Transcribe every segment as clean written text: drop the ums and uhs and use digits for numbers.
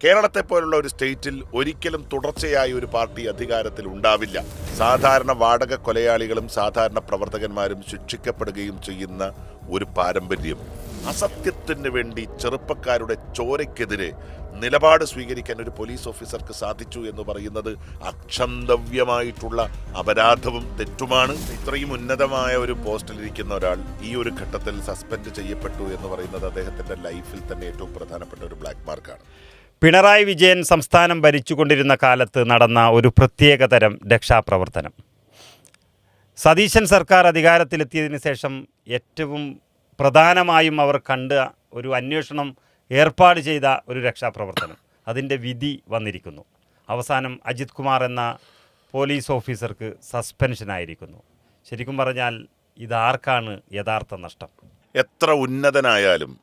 കേരളത്തെ പോലുള്ള ഒരു സ്റ്റേറ്റിൽ ഒരിക്കലും തുടർച്ചയായ ഒരു പാർട്ടി അധികാരത്തിൽ ഉണ്ടാവില്ല. സാധാരണ വാടക കൊലയാളികളും സാധാരണ പ്രവർത്തകന്മാരും ശിക്ഷിക്കപ്പെടുകയും ചെയ്യുന്ന ഒരു പാരമ്പര്യം, അസത്യത്തിന് വേണ്ടി ചെറുപ്പക്കാരുടെ ചോരയ്ക്കെതിരെ നിലപാട് സ്വീകരിക്കാൻ ഒരു പോലീസ് ഓഫീസർക്ക് സാധിച്ചു എന്ന് പറയുന്നത് അക്ഷന്തവ്യമായിട്ടുള്ള അപരാധവും തെറ്റുമാണ്. ഇത്രയും ഉന്നതമായ ഒരു പോസ്റ്റിലിരിക്കുന്ന ഒരാൾ ഈ ഒരു ഘട്ടത്തിൽ സസ്പെൻഡ് ചെയ്യപ്പെട്ടു എന്ന് പറയുന്നത് അദ്ദേഹത്തിന്റെ ലൈഫിൽ തന്നെ ഏറ്റവും പ്രധാനപ്പെട്ട ഒരു ബ്ലാക്ക് മാർക്കാണ്. പിണറായി വിജയൻ സംസ്ഥാനം ഭരിച്ചുകൊണ്ടിരുന്ന കാലത്ത് നടന്ന ഒരു പ്രത്യേകതരം രക്ഷാപ്രവർത്തനം, സതീശൻ സർക്കാർ അധികാരത്തിലെത്തിയതിനു ശേഷം ഏറ്റവും പ്രധാനമായും അവർ കണ്ട ഒരു അന്വേഷണം ഏർപ്പാട് ചെയ്ത ഒരു രക്ഷാപ്രവർത്തനം, അതിൻ്റെ വിധി വന്നിരിക്കുന്നു. അവസാനം അജിത് കുമാർ എന്ന പോലീസ് ഓഫീസർക്ക് സസ്പെൻഷനായിരിക്കുന്നു. ശരിക്കും പറഞ്ഞാൽ ഇതാർക്കാണ് യഥാർത്ഥ നഷ്ടം? എത്ര ഉന്നതനായാലും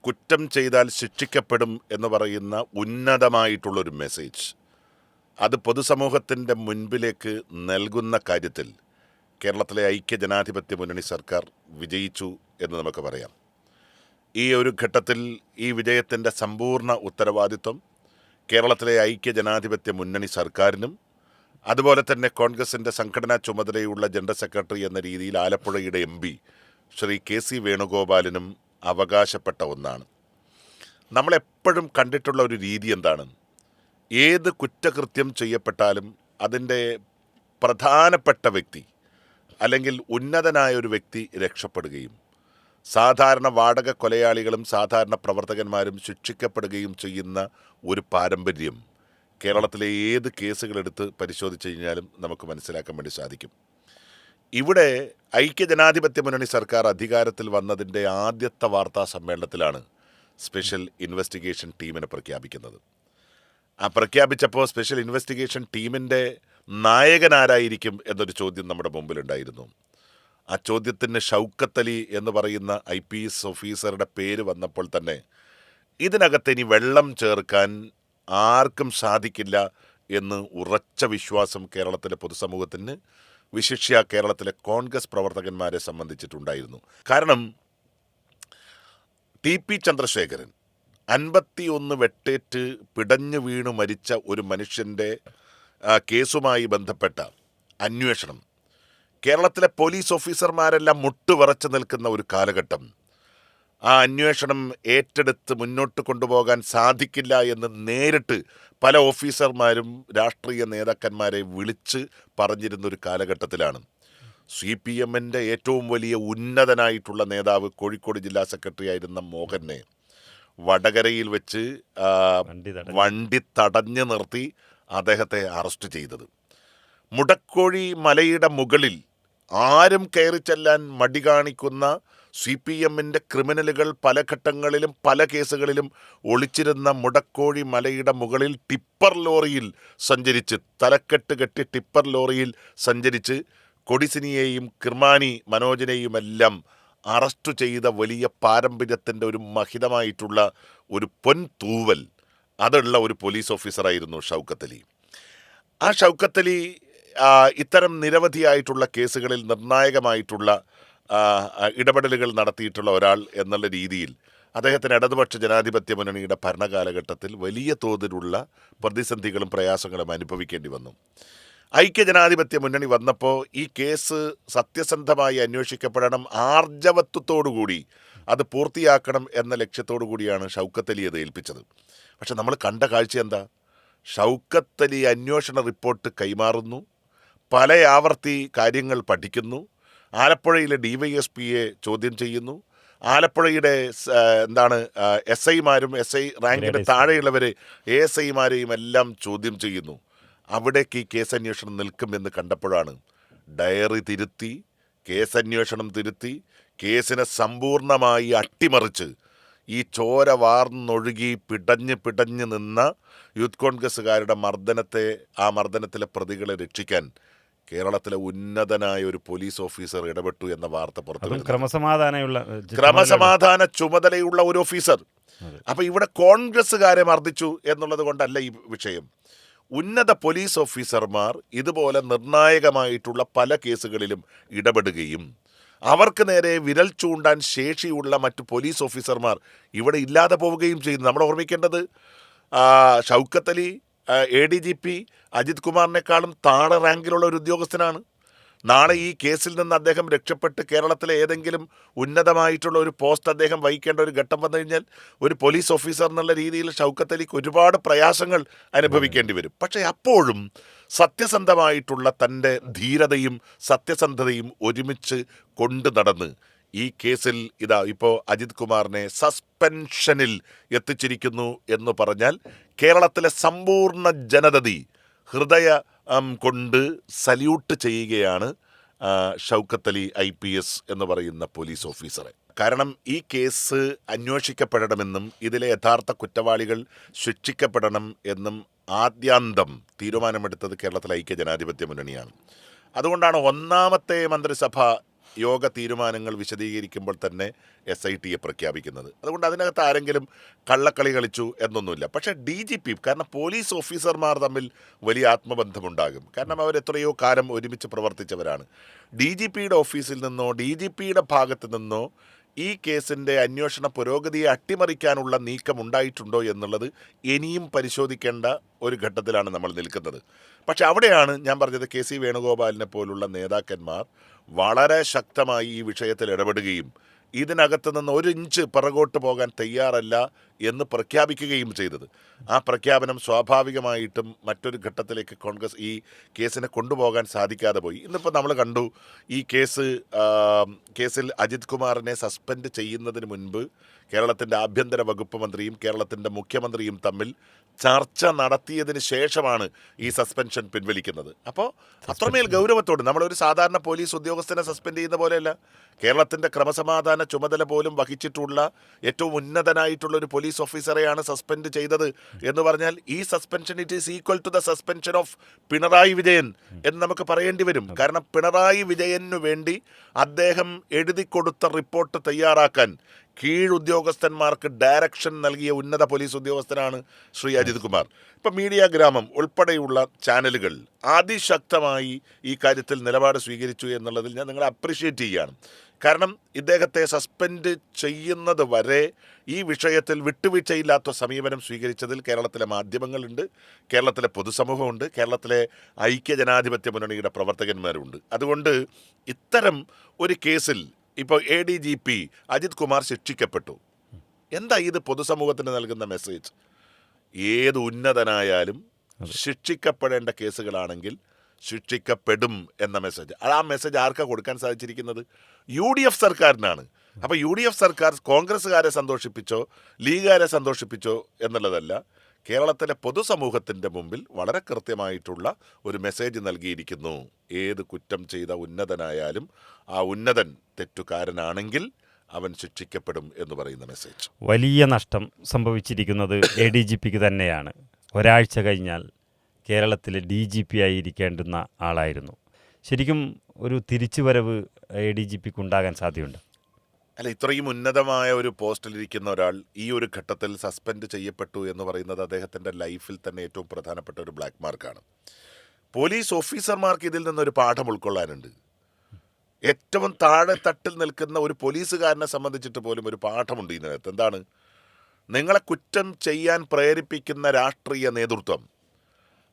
കുറ്റം ചെയ്താൽ ശിക്ഷിക്കപ്പെടും എന്ന് പറയുന്ന ഉന്നതമായിട്ടുള്ളൊരു മെസ്സേജ് അത് പൊതുസമൂഹത്തിൻ്റെ മുൻപിലേക്ക് നൽകുന്ന കാര്യത്തിൽ കേരളത്തിലെ ഐക്യജനാധിപത്യ മുന്നണി സർക്കാർ വിജയിച്ചു എന്ന് നമുക്ക് പറയാം. ഈ ഒരു ഘട്ടത്തിൽ ഈ വിജയത്തിൻ്റെ സമ്പൂർണ്ണ ഉത്തരവാദിത്വം കേരളത്തിലെ ഐക്യജനാധിപത്യ മുന്നണി സർക്കാരിനും അതുപോലെ തന്നെ കോൺഗ്രസിൻ്റെ സംഘടനാ ചുമതലയുള്ള ജനറൽ സെക്രട്ടറി എന്ന രീതിയിൽ ആലപ്പുഴയുടെ MP ശ്രീ KC വേണുഗോപാലിനും അവകാശപ്പെട്ട ഒന്നാണ്. നമ്മളെപ്പോഴും കണ്ടിട്ടുള്ള ഒരു രീതി എന്താണ്? ഏത് കുറ്റകൃത്യം ചെയ്യപ്പെട്ടാലും അതിൻ്റെ പ്രധാനപ്പെട്ട വ്യക്തി അല്ലെങ്കിൽ ഉന്നതനായ ഒരു വ്യക്തി രക്ഷപ്പെടുകയും സാധാരണ വാടക കൊലയാളികളും സാധാരണ പ്രവർത്തകന്മാരും ശിക്ഷിക്കപ്പെടുകയും ചെയ്യുന്ന ഒരു പാരമ്പര്യം കേരളത്തിലെ ഏത് കേസുകളെടുത്ത് പരിശോധിച്ച് കഴിഞ്ഞാലും നമുക്ക് മനസ്സിലാക്കാൻ വേണ്ടി സാധിക്കും. ഇവിടെ ഐക്യജനാധിപത്യ മുന്നണി സർക്കാർ അധികാരത്തിൽ വന്നതിൻ്റെ ആദ്യത്തെ വാർത്താ സമ്മേളനത്തിലാണ് സ്പെഷ്യൽ ഇൻവെസ്റ്റിഗേഷൻ ടീമിനെ പ്രഖ്യാപിക്കുന്നത്. ആ പ്രഖ്യാപിച്ചപ്പോൾ സ്പെഷ്യൽ ഇൻവെസ്റ്റിഗേഷൻ ടീമിൻ്റെ നായകനാരായിരിക്കും എന്നൊരു ചോദ്യം നമ്മുടെ മുമ്പിലുണ്ടായിരുന്നു. ആ ചോദ്യത്തിന് ഷൗക്കത്ത് അലി എന്ന് പറയുന്ന IPS ഓഫീസറുടെ പേര് വന്നപ്പോൾ തന്നെ ഇതിനകത്ത് ഇനി വെള്ളം ചേർക്കാൻ ആർക്കും സാധിക്കില്ല എന്ന് ഉറച്ച വിശ്വാസം കേരളത്തിലെ പൊതുസമൂഹത്തിന്, വിശിഷ്യ കേരളത്തിലെ കോൺഗ്രസ് പ്രവർത്തകന്മാരെ സംബന്ധിച്ചിട്ടുണ്ടായിരുന്നു. കാരണം TP ചന്ദ്രശേഖരൻ 51 വെട്ടേറ്റ് പിടഞ്ഞു വീണു മരിച്ച ഒരു മനുഷ്യൻ്റെ കേസുമായി ബന്ധപ്പെട്ട അന്വേഷണം കേരളത്തിലെ പോലീസ് ഓഫീസർമാരെല്ലാം മുട്ടുവിറച്ച് നിൽക്കുന്ന ഒരു കാലഘട്ടം. ആ അന്വേഷണം ഏറ്റെടുത്ത് മുന്നോട്ട് കൊണ്ടുപോകാൻ സാധിക്കില്ല എന്ന് നേരിട്ട് പല ഓഫീസർമാരും രാഷ്ട്രീയ നേതാക്കന്മാരെ വിളിച്ച് പറഞ്ഞിരുന്നൊരു കാലഘട്ടത്തിലാണ് CPMൻ്റെ ഏറ്റവും വലിയ ഉന്നതനായിട്ടുള്ള നേതാവ് കോഴിക്കോട് ജില്ലാ സെക്രട്ടറി ആയിരുന്ന മോഹനെ വടകരയിൽ വെച്ച് വണ്ടി തടഞ്ഞു നിർത്തി അദ്ദേഹത്തെ അറസ്റ്റ് ചെയ്തത്. മുടക്കോഴി മലയുടെ മുകളിൽ ആരും കയറി ചെല്ലാൻ മടി കാണിക്കുന്ന CPMൻ്റെ ക്രിമിനലുകൾ പല ഘട്ടങ്ങളിലും പല കേസുകളിലും ഒളിച്ചിരുന്ന മുടക്കോഴി മലയുടെ മുകളിൽ ടിപ്പർ ലോറിയിൽ സഞ്ചരിച്ച്, തലക്കെട്ട് കെട്ടി ടിപ്പർ ലോറിയിൽ സഞ്ചരിച്ച് കൊടിസിനിയെയും കിർമാനി മനോജിനെയുമെല്ലാം അറസ്റ്റ് ചെയ്ത വലിയ പാരമ്പര്യത്തിൻ്റെ ഒരു മഹിതമായിട്ടുള്ള ഒരു പൊൻതൂവൽ അതുള്ള ഒരു പോലീസ് ഓഫീസറായിരുന്നു ഷൗക്കത്ത് അലി. ആ ഷൗക്കത്ത് അലി ഇത്തരം നിരവധിയായിട്ടുള്ള കേസുകളിൽ നിർണായകമായിട്ടുള്ള ഇടപെടലുകൾ നടത്തിയിട്ടുള്ള ഒരാൾ എന്നുള്ള രീതിയിൽ അദ്ദേഹത്തിന് ഇടതുപക്ഷ ജനാധിപത്യ മുന്നണിയുടെ ഭരണകാലഘട്ടത്തിൽ വലിയ തോതിലുള്ള പ്രതിസന്ധികളും പ്രയാസങ്ങളും അനുഭവിക്കേണ്ടി വന്നു. ഐക്യജനാധിപത്യ മുന്നണി വന്നപ്പോൾ ഈ കേസ് സത്യസന്ധമായി അന്വേഷിക്കപ്പെടണം, ആർജവത്വത്തോടുകൂടി അത് പൂർത്തിയാക്കണം എന്ന ലക്ഷ്യത്തോടു കൂടിയാണ് ഷൗക്കത്ത് അലി അത് ഏൽപ്പിച്ചത്. പക്ഷെ നമ്മൾ കണ്ട കാഴ്ച എന്താ? ഷൗക്കത്ത് അലി അന്വേഷണ റിപ്പോർട്ട് കൈമാറുന്നു, പല ആവർത്തി കാര്യങ്ങൾ പഠിക്കുന്നു, ആലപ്പുഴയിലെ DYSPയെ ചോദ്യം ചെയ്യുന്നു, ആലപ്പുഴയുടെ SIമാരും SI റാങ്കിൻ്റെ താഴെയുള്ളവരെ ASIമാരെയും എല്ലാം ചോദ്യം ചെയ്യുന്നു. അവിടേക്ക് ഈ കേസന്വേഷണം നിൽക്കുമെന്ന് കണ്ടപ്പോഴാണ് ഡയറി തിരുത്തി, കേസന്വേഷണം തിരുത്തി, കേസിനെ സമ്പൂർണ്ണമായി അട്ടിമറിച്ച് ഈ ചോര വാർന്നൊഴുകി പിടഞ്ഞ് നിന്ന യൂത്ത് കോൺഗ്രസ്സുകാരുടെ ആ മർദ്ദനത്തിലെ പ്രതികളെ രക്ഷിക്കാൻ കേരളത്തിലെ ഉന്നതനായ ഒരു പോലീസ് ഓഫീസർ ഇടപെട്ടു എന്ന വാർത്ത പുറത്തു. ക്രമസമാധാന ചുമതലയുള്ള ഒരു ഓഫീസർ. അപ്പം ഇവിടെ കോൺഗ്രസ്സുകാരെ മർദ്ദിച്ചു എന്നുള്ളത് കൊണ്ടല്ല ഈ വിഷയം. ഉന്നത പോലീസ് ഓഫീസർമാർ ഇതുപോലെ നിർണായകമായിട്ടുള്ള പല കേസുകളിലും ഇടപെടുകയും അവർക്ക് നേരെ വിരൽ ചൂണ്ടാൻ ശേഷിയുള്ള മറ്റു പോലീസ് ഓഫീസർമാർ ഇവിടെ ഇല്ലാതെ പോവുകയും ചെയ്യുന്നു. നമ്മൾ ഓർമ്മിക്കേണ്ടത് ഷൗക്കത്ത് അലി ADGP അജിത് കുമാറിനേക്കാളും താഴെ റാങ്കിലുള്ള ഒരു ഉദ്യോഗസ്ഥനാണ്. നാളെ ഈ കേസിൽ നിന്ന് അദ്ദേഹം രക്ഷപ്പെട്ട് കേരളത്തിലെ ഏതെങ്കിലും ഉന്നതമായിട്ടുള്ള ഒരു പോസ്റ്റ് അദ്ദേഹം വഹിക്കേണ്ട ഒരു ഘട്ടം വന്നു കഴിഞ്ഞാൽ ഒരു പോലീസ് ഓഫീസർ എന്നുള്ള രീതിയിൽ ഷൗക്കത്ത് അലിക്ക് ഒരുപാട് പ്രയാസങ്ങൾ അനുഭവിക്കേണ്ടി വരും. പക്ഷേ അപ്പോഴും സത്യസന്ധമായിട്ടുള്ള തൻ്റെ ധീരതയും സത്യസന്ധതയും ഒരുമിച്ച് കൊണ്ടു നടന്ന് ഈ കേസിൽ ഇതാ ഇപ്പോൾ അജിത് കുമാറിനെ സസ്പെൻഷനിൽ എത്തിച്ചിരിക്കുന്നു എന്ന് പറഞ്ഞാൽ കേരളത്തിലെ സമ്പൂർണ്ണ ജനതതി ഹൃദയ കൊണ്ട് സല്യൂട്ട് ചെയ്യുകയാണ് ഷൗക്കത്ത് അലി IPS എന്ന് പറയുന്ന പോലീസ് ഓഫീസറെ. കാരണം ഈ കേസ് അന്വേഷിക്കപ്പെടണമെന്നും ഇതിലെ യഥാർത്ഥ കുറ്റവാളികൾ ശിക്ഷിക്കപ്പെടണം എന്നും ആദ്യാന്തം തീരുമാനമെടുത്തത് കേരളത്തിലെ ഐക്യജനാധിപത്യ മുന്നണിയാണ്. അതുകൊണ്ടാണ് ഒന്നാമത്തെ മന്ത്രിസഭ യോഗ തീരുമാനങ്ങൾ വിശദീകരിക്കുമ്പോൾ തന്നെ SITയെ പ്രഖ്യാപിക്കുന്നത്. അതുകൊണ്ട് അതിനകത്ത് ആരെങ്കിലും കള്ളക്കളി കളിച്ചു എന്നൊന്നുമില്ല. പക്ഷേ DGP, കാരണം പോലീസ് ഓഫീസർമാർ തമ്മിൽ വലിയ ആത്മബന്ധമുണ്ടാകും. കാരണം അവരെത്രയോ കാലം ഒരുമിച്ച് പ്രവർത്തിച്ചവരാണ്. DGPയുടെ ഓഫീസിൽ നിന്നോ DGPയുടെ ഭാഗത്തു നിന്നോ ഈ കേസിൻ്റെ അന്വേഷണ പുരോഗതിയെ അട്ടിമറിക്കാനുള്ള നീക്കം ഉണ്ടായിട്ടുണ്ടോ എന്നുള്ളത് ഇനിയും പരിശോധിക്കേണ്ട ഒരു ഘട്ടത്തിലാണ് നമ്മൾ നിൽക്കുന്നത്. പക്ഷെ അവിടെയാണ് ഞാൻ പറഞ്ഞത് KC വേണുഗോപാലിനെ പോലുള്ള നേതാക്കന്മാർ വളരെ ശക്തമായി ഈ വിഷയത്തിൽ ഇടപെടുകയും ഇതിനകത്ത് നിന്ന് ഒരു ഇഞ്ച് പിറകോട്ട് പോകാൻ തയ്യാറല്ല എന്ന് പ്രഖ്യാപിക്കുകയും ചെയ്തത്. ആ പ്രഖ്യാപനം സ്വാഭാവികമായിട്ടും മറ്റൊരു ഘട്ടത്തിലേക്ക് കോൺഗ്രസ് ഈ കേസിനെ കൊണ്ടുപോകാൻ സാധിക്കാതെ പോയി. ഇന്നിപ്പോൾ നമ്മൾ കണ്ടു ഈ കേസിൽ അജിത് കുമാറിനെ സസ്പെൻഡ് ചെയ്യുന്നതിന് മുൻപ് കേരളത്തിൻ്റെ ആഭ്യന്തര വകുപ്പ് മന്ത്രിയും കേരളത്തിൻ്റെ മുഖ്യമന്ത്രിയും തമ്മിൽ ചർച്ച നടത്തിയതിന് ശേഷമാണ് ഈ സസ്പെൻഷൻ പിൻവലിക്കുന്നത്. അപ്പോൾ അത്രമേൽ ഗൗരവത്തോട് നമ്മളൊരു സാധാരണ പോലീസ് ഉദ്യോഗസ്ഥനെ സസ്പെൻഡ് ചെയ്യുന്ന പോലെയല്ല, കേരളത്തിൻ്റെ ക്രമസമാധാന ചുമതല പോലും വഹിച്ചിട്ടുള്ള ഏറ്റവും ഉന്നതനായിട്ടുള്ള ഒരു പോലീസ് ഓഫീസറെയാണ് സസ്പെൻഡ് ചെയ്തത് എന്ന് പറഞ്ഞാൽ ഈ suspension it is equal to the suspension of Pinarayi Vijayan എന്ന് നമുക്ക് പറയേണ്ടി വരും. കാരണം പിണറായി വിജയനു വേണ്ടി അദ്ദേഹം എഴുതി കൊടുത്ത റിപ്പോർട്ട് തയ്യാറാക്കാൻ കീഴുദ്യോഗസ്ഥന്മാർക്ക് ഡയറക്ഷൻ നൽകിയ ഉന്നത പോലീസ് ഉദ്യോഗസ്ഥനാണ് ശ്രീ അജിത് കുമാർ. ഇപ്പം മീഡിയ ഗ്രാമം ഉൾപ്പെടെയുള്ള ചാനലുകൾ അതിശക്തമായി ഈ കാര്യത്തിൽ നിലപാട് സ്വീകരിച്ചു എന്നുള്ളതിൽ ഞാൻ നിങ്ങളെ അപ്രിഷ്യേറ്റ് ചെയ്യുകയാണ്. കാരണം ഇദ്ദേഹത്തെ സസ്പെൻഡ് ചെയ്യുന്നത് വരെ ഈ വിഷയത്തിൽ വിട്ടുവീഴ്ചയില്ലാത്ത സമീപനം സ്വീകരിച്ചതിൽ കേരളത്തിലെ മാധ്യമങ്ങളുണ്ട്, കേരളത്തിലെ പൊതുസമൂഹമുണ്ട്, കേരളത്തിലെ ഐക്യജനാധിപത്യ മുന്നണിയുടെ പ്രവർത്തകന്മാരുണ്ട്. അതുകൊണ്ട് ഇത്തരം ഒരു കേസിൽ ഇപ്പോൾ ADGP അജിത് കുമാർ ശിക്ഷിക്കപ്പെട്ടു. എന്താ ഇത് പൊതുസമൂഹത്തിന് നൽകുന്ന മെസ്സേജ്? ഏത് ഉന്നതനായാലും ശിക്ഷിക്കപ്പെടേണ്ട കേസുകളാണെങ്കിൽ ശിക്ഷിക്കപ്പെടും എന്ന മെസ്സേജ്. ആ മെസ്സേജ് ആർക്കാണ് കൊടുക്കാൻ സാധിച്ചിരിക്കുന്നത്? UDF സർക്കാരിനാണ്. അപ്പോൾ UDF സർക്കാർ കോൺഗ്രസ്സുകാരെ സന്തോഷിപ്പിച്ചോ ലീഗുകാരെ സന്തോഷിപ്പിച്ചോ എന്നുള്ളതല്ല, കേരളത്തിലെ പൊതുസമൂഹത്തിൻ്റെ മുമ്പിൽ വളരെ കൃത്യമായിട്ടുള്ള ഒരു മെസ്സേജ് നൽകിയിരിക്കുന്നു. ഏത് കുറ്റം ചെയ്ത ഉന്നതനായാലും ആ ഉന്നതൻ തെറ്റുകാരനാണെങ്കിൽ അവൻ ശിക്ഷിക്കപ്പെടും എന്ന് പറയുന്ന മെസ്സേജ്. വലിയ നഷ്ടം സംഭവിച്ചിരിക്കുന്നത് ADGPക്ക് തന്നെയാണ്. ഒരാഴ്ച കഴിഞ്ഞാൽ കേരളത്തിലെ DGP ആയിരിക്കേണ്ടുന്ന ആളായിരുന്നു. ശരിക്കും ഒരു തിരിച്ചുവരവ് ADGPക്ക് ഉണ്ടാകാൻ സാധ്യതയുണ്ട്. അല്ല, ഇത്രയും ഉന്നതമായ ഒരു പോസ്റ്റിലിരിക്കുന്ന ഒരാൾ ഈ ഒരു ഘട്ടത്തിൽ സസ്പെൻഡ് ചെയ്യപ്പെട്ടു എന്ന് പറയുന്നത് അദ്ദേഹത്തിൻ്റെ ലൈഫിൽ തന്നെ ഏറ്റവും പ്രധാനപ്പെട്ട ഒരു ബ്ലാക്ക് മാർക്കാണ്. പോലീസ് ഓഫീസർമാർക്ക് ഇതിൽ നിന്നൊരു പാഠം ഉൾക്കൊള്ളാനുണ്ട്. ഏറ്റവും താഴെ തട്ടിൽ നിൽക്കുന്ന ഒരു പോലീസുകാരനെ സംബന്ധിച്ചിട്ട് പോലും ഒരു പാഠമുണ്ട് ഇതിനകത്ത്. എന്താണ്? നിങ്ങളെ കുറ്റം ചെയ്യാൻ പ്രേരിപ്പിക്കുന്ന രാഷ്ട്രീയ നേതൃത്വം,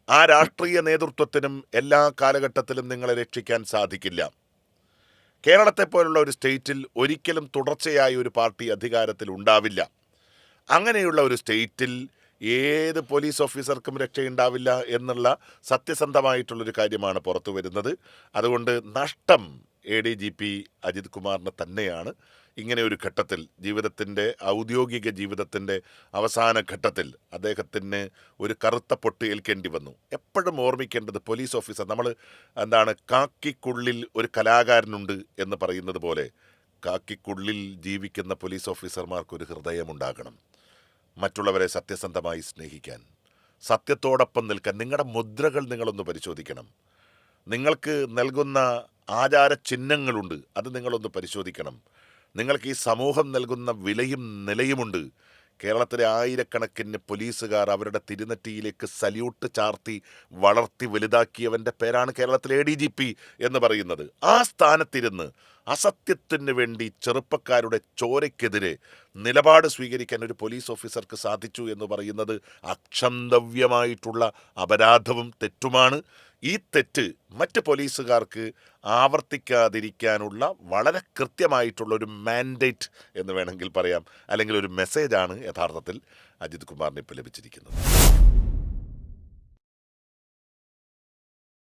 ആ രാഷ്ട്രീയ നേതൃത്വത്തിനും എല്ലാ കാലഘട്ടത്തിലും നിങ്ങളെ രക്ഷിക്കാൻ സാധിക്കില്ല. കേരളത്തെ പോലുള്ള ഒരു സ്റ്റേറ്റിൽ ഒരിക്കലും തുടർച്ചയായ ഒരു പാർട്ടി അധികാരത്തിൽ ഉണ്ടാവില്ല. അങ്ങനെയുള്ള ഒരു സ്റ്റേറ്റിൽ ഏത് പോലീസ് ഓഫീസർക്കും രക്ഷയുണ്ടാവില്ല എന്നുള്ള സത്യസന്ധമായിട്ടുള്ളൊരു കാര്യമാണ് പുറത്തു വരുന്നത്. അതുകൊണ്ട് നഷ്ടം ADGP അജിത് കുമാറിന് തന്നെയാണ്. ഇങ്ങനെ ഒരു ഘട്ടത്തിൽ ജീവിതത്തിൻ്റെ ഔദ്യോഗിക ജീവിതത്തിൻ്റെ അവസാന ഘട്ടത്തിൽ അദ്ദേഹത്തിന് ഒരു കറുത്ത പൊട്ട് ഏൽക്കേണ്ടി വന്നു. എപ്പോഴും ഓർമ്മിക്കേണ്ടത് പോലീസ് ഓഫീസർ, നമ്മൾ കാക്കിക്കുള്ളിൽ ഒരു കലാകാരനുണ്ട് എന്ന് പറയുന്നത് പോലെ കാക്കിക്കുള്ളിൽ ജീവിക്കുന്ന പോലീസ് ഓഫീസർമാർക്കൊരു ഹൃദയമുണ്ടാകണം. മറ്റുള്ളവരെ സത്യസന്ധമായി സ്നേഹിക്കാൻ, സത്യത്തോടൊപ്പം നിൽക്കാൻ. നിങ്ങളുടെ മുദ്രകൾ നിങ്ങളൊന്ന് പരിശോധിക്കണം. നിങ്ങൾക്ക് നൽകുന്ന ആചാര ചിഹ്നങ്ങളുണ്ട്, അത് നിങ്ങളൊന്ന് പരിശോധിക്കണം. നിങ്ങൾക്ക് ഈ സമൂഹം നൽകുന്ന വിലയും നിലയുമുണ്ട്. കേരളത്തിലെ ആയിരക്കണക്കിന് പോലീസുകാർ അവരുടെ തിരുനെറ്റിയിലേക്ക് സല്യൂട്ട് ചാർത്തി വളർത്തി വലുതാക്കിയവൻ്റെ പേരാണ് കേരളത്തിലെ ADGP എന്ന് പറയുന്നത്. ആ സ്ഥാനത്തിരുന്ന് അസത്യത്തിന് വേണ്ടി ചെറുപ്പക്കാരുടെ ചോരയ്ക്കെതിരെ നിലപാട് സ്വീകരിക്കാൻ ഒരു പോലീസ് ഓഫീസർക്ക് സാധിച്ചു എന്ന് പറയുന്നത് അക്ഷന്തവ്യമായിട്ടുള്ള അപരാധവും തെറ്റുമാണ്. ഈ തെറ്റ് മറ്റ് പോലീസുകാർക്ക് ആവർത്തിക്കാതിരിക്കാനുള്ള വളരെ കൃത്യമായിട്ടുള്ള ഒരു മാൻഡേറ്റ് എന്ന് വേണമെങ്കിൽ പറയാം, അല്ലെങ്കിൽ ഒരു മെസ്സേജാണ് യഥാർത്ഥത്തിൽ അജിത് കുമാറിന് ഇപ്പോൾ ലഭിച്ചിരിക്കുന്നത്.